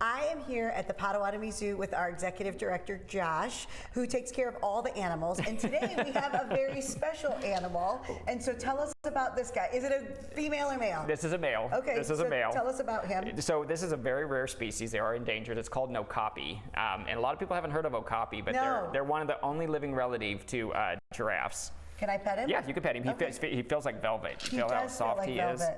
I am here at the Potawatomi Zoo with our executive director, Josh, who takes care of all the animals. And today we have a very special animal. And so tell us about this guy. Is it a female or male? This is a male. Okay, this is a male. Tell us about him. So this is a very rare species. They are endangered. It's called an Okapi. And a lot of people haven't heard of Okapi, but they're one of the only living relative to giraffes. Can I pet him? Yeah, you can pet him. He feels like velvet. He feel how does soft feel like velvet. is.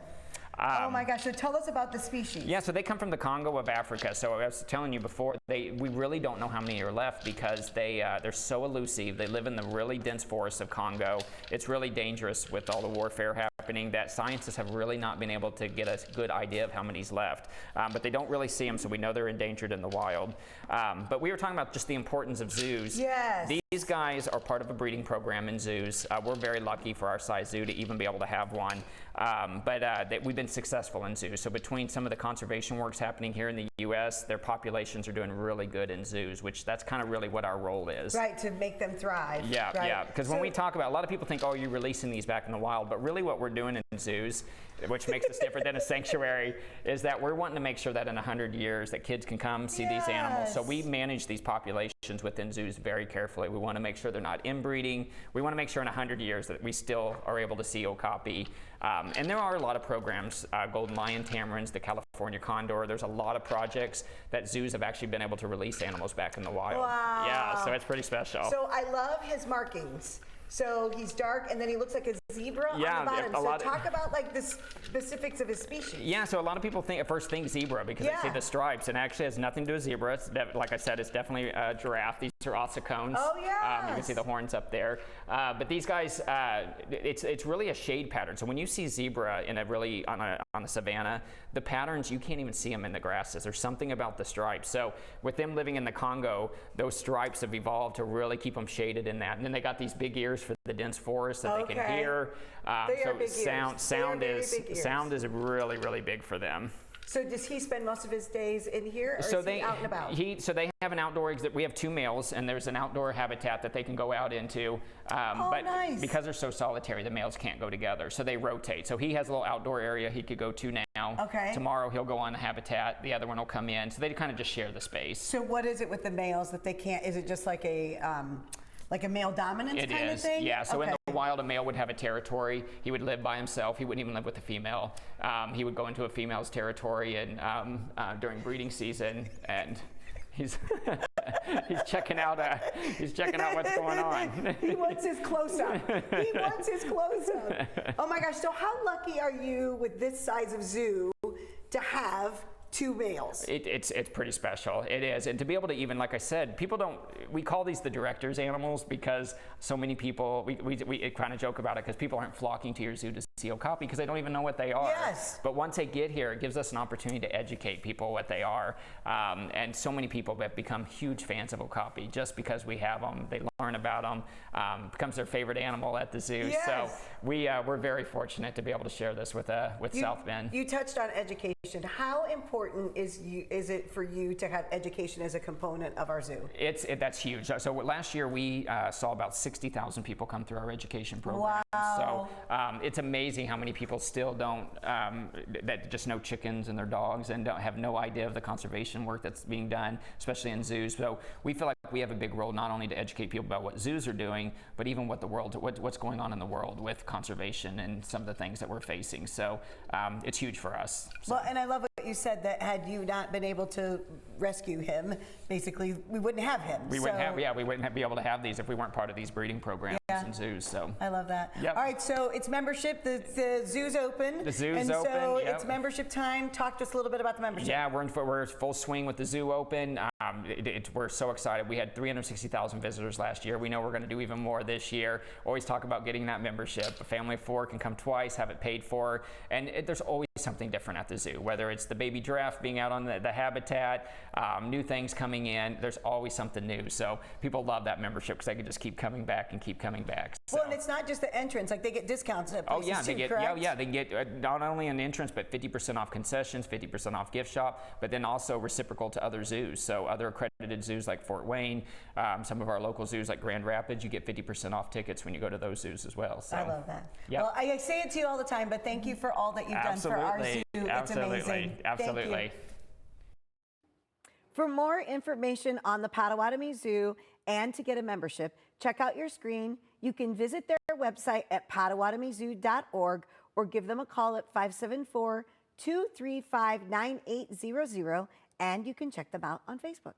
Oh my gosh, so tell us about the species. Yeah, so they come from the Congo of Africa. So I was telling you before, we really don't know how many are left because they're so elusive. They live in the really dense forests of Congo. It's really dangerous with all the warfare happening that scientists have really not been able to get a good idea of how many's left. But they don't really see them, so we know they're endangered in the wild. But we were talking about just the importance of zoos. Yes. These guys are part of a breeding program in zoos. We're very lucky for our size zoo to even be able to have one. We've been successful in zoos. So between some of the conservation works happening here in the U.S., their populations are doing really good in zoos, which that's kind of really what our role is. Right, to make them thrive. Yeah, right? yeah. Because when we talk about, a lot of people think, oh, you're releasing these back in the wild, but really what we're doing in zoos, which makes us different than a sanctuary, is that we're wanting to make sure that in 100 years that kids can come see these animals. So we manage these populations within zoos very carefully. We want to make sure they're not inbreeding. We want to make sure in 100 years that we still are able to see Okapi. And there are a lot of programs, golden lion tamarins, the California condor. There's a lot of projects that zoos have actually been able to release animals back in the wild. Wow. Yeah, so it's pretty special. So I love his markings. So he's dark, and then he looks like a zebra on the bottom. So talk about like the specifics of his species. Yeah, so a lot of people first think zebra because they see the stripes, and it actually has nothing to do with zebra. It's like I said, it's definitely a giraffe. These are ossicones. Oh yeah. You can see the horns up there. But these guys, it's really a shade pattern. So when you see zebra in on a savanna, the patterns, you can't even see them in the grasses. There's something about the stripes. So with them living in the Congo, those stripes have evolved to really keep them shaded in that. And then they got these big ears for the dense forest that they can hear. Sound is really, really big for them. So does he spend most of his days in here, or is he out and about? So they have an outdoor exit. We have 2 males, and there's an outdoor habitat that they can go out into. But nice. Because they're so solitary, the males can't go together, so they rotate. So he has a little outdoor area he could go to now. Okay. Tomorrow he'll go on the habitat. The other one will come in. So they kind of just share the space. So what is it with the males that they can't? Is it just like a male dominance kind of thing? Yeah, so in the wild, a male would have a territory. He would live by himself. He wouldn't even live with a female. He would go into a female's territory and during breeding season, and he's checking out what's going on. He wants his close-up. He wants his close-up. Oh my gosh, so how lucky are you with this size of zoo to have 2 males? It's pretty special. It is. And to be able to even, like I said, we call these the director's animals because so many people, we kind of joke about it because people aren't flocking to your zoo to see Okapi because they don't even know what they are. Yes. But once they get here, it gives us an opportunity to educate people what they are. And so many people have become huge fans of Okapi just because we have them. They learn about them. Becomes their favorite animal at the zoo. Yes. So we're very fortunate to be able to share this with South Bend. You touched on education. How important is it for you to have education as a component of our zoo? That's huge. So last year we saw about 60,000 people come through our education program. Wow. So it's amazing how many people still don't, that just know chickens and their dogs and have no idea of the conservation work that's being done, especially in zoos. So we feel like we have a big role not only to educate people about what zoos are doing, but even what's going on in the world with conservation and some of the things that we're facing. So it's huge for us. So. Well, and I love what you said, that had you not been able to rescue him, basically we wouldn't have him. We wouldn't be able to have these if we weren't part of these breeding programs and zoos. So I love that. Yep. All right, so it's membership. The zoo's open. The zoo's and open. So it's membership time. Talk to us a little bit about the membership. Yeah, we're full swing with the zoo open. We're so excited. We had 360,000 visitors last year. We know we're going to do even more this year. Always talk about getting that membership. A family of 4 can come twice, have it paid for, and there's always something different at the zoo. Whether it's the baby giraffe being out on the habitat, new things coming in, there's always something new. So people love that membership because they can just keep coming back and keep coming back. So. Well, and it's not just the entrance. Like they get discounts at places they get correct? they get not only an entrance but 50% off concessions, 50% off gift shop, but then also reciprocal to other zoos. So other accredited zoos like Fort Wayne, some of our local zoos like Grand Rapids, you get 50% off tickets when you go to those zoos as well. So. I love that. Yep. Well, I say it to you all the time, but thank you for all that you've done for our zoo. It's amazing. Absolutely. Thank you. For more information on the Potawatomi Zoo and to get a membership, check out your screen. You can visit their website at pottawatomizoo.org or give them a call at 574-235-9800, and you can check them out on Facebook.